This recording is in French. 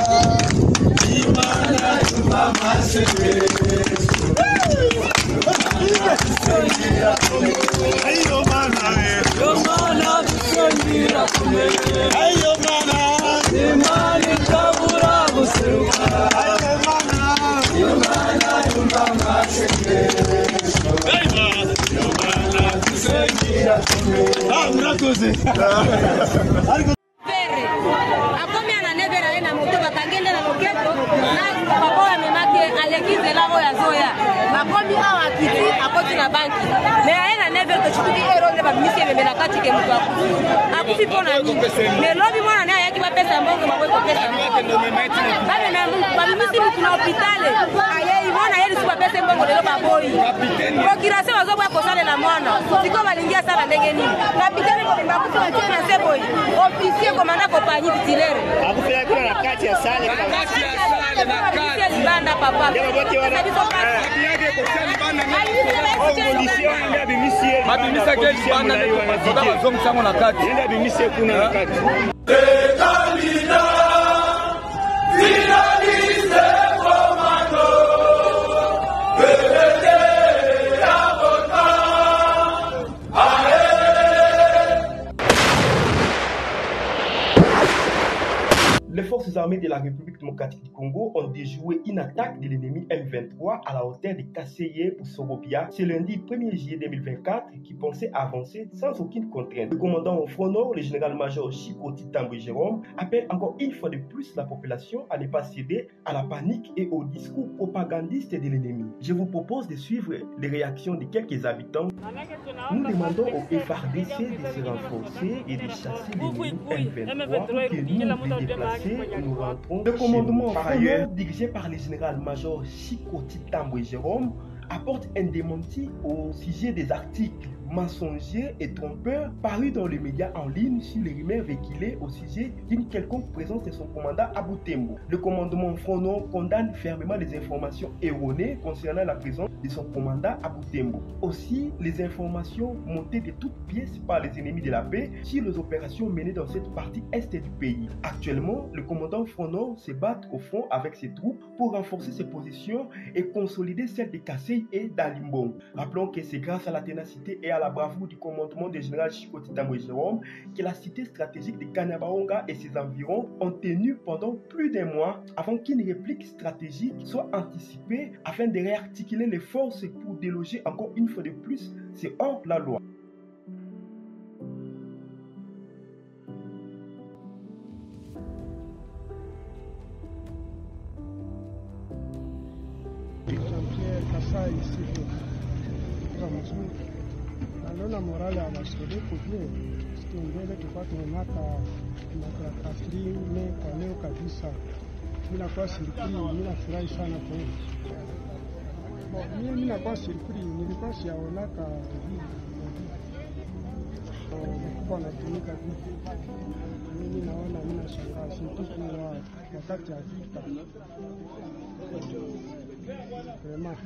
Imana tuma masengesho. Ayo mana tusongira kumenya. Ayo mana imani kabura guseruka. Ayo mana imana tuma masengesho. Ayo mana tusongira kumenya. Ah, murakoze. Makomi awa kiti akoti na banki me aena never to chukudi ero ne ba misi me na kati ke mtu akufi pona ni me lobi mwana ne ayaki ba pesa mbongo mabwe pesa bale na ba misi mtu na hospitali aye mwana yeli suba pesa mbongo lelo ba boy procurateur wazo bwa kosale na mwana siko balingia sana ndenge nini kapitani ko mbakuti wa tena se boy officier komanda compagnie titulaire akufia kuna na kati ya sale na kati banda papa Les forces armées de la République démocratique du Congo ont déjoué une attaque de l'ennemi M23 à la hauteur de Kaseye ou Sorobia ce lundi 1er juillet 2024 qui pensait avancer sans aucune contrainte. Le commandant au front nord, le général-major Chikoti Tambwe Jérôme, appelle encore une fois de plus la population à ne pas céder à la panique et au discours propagandiste de l'ennemi. Je vous propose de suivre les réactions de quelques habitants. Nous demandons au FARDC de se renforcer et de chasser l'ennemi M23 pour que nous les déplacer. Nous rentrons. Le commandement par ailleurs dirigé par le général-major Chikoti Tambwe Jérôme apporte un démenti au sujet des articles mensongers et trompeurs parus dans les médias en ligne sur les rumeurs véhiculées au sujet d'une quelconque présence de son commandant à Butembo. Le commandement Front Nord condamne fermement les informations erronées concernant la présence de son commandant à Butembo. Aussi, les informations montées de toutes pièces par les ennemis de la paix sur les opérations menées dans cette partie est du pays. Actuellement, le commandant Front Nord se bat au front avec ses troupes pour renforcer ses positions et consolider celles de Kaseye et d'Alimbong. Rappelons que c'est grâce à la ténacité et à la bravoure du commandement du général Chikoti Tambwe Jérôme que la cité stratégique de Kanyabayonga et ses environs ont tenu pendant plus d'un mois avant qu'une réplique stratégique soit anticipée afin de réarticuler les forces pour déloger encore une fois de plus c'est hors la loi. Alona morale ya basode kuvie mbele tulikuwa tunamaka taslimu kwa leo kabisa. Mimi nakuwa surprise, mimi nafurahi sana kwa hiyo. Mimi nakuwa surprise, nilikuwa siaonaka hivi. Mkubwa anatumika vipi? Mimi naona mimi nashangaa siku wakati ya vita. Vraiment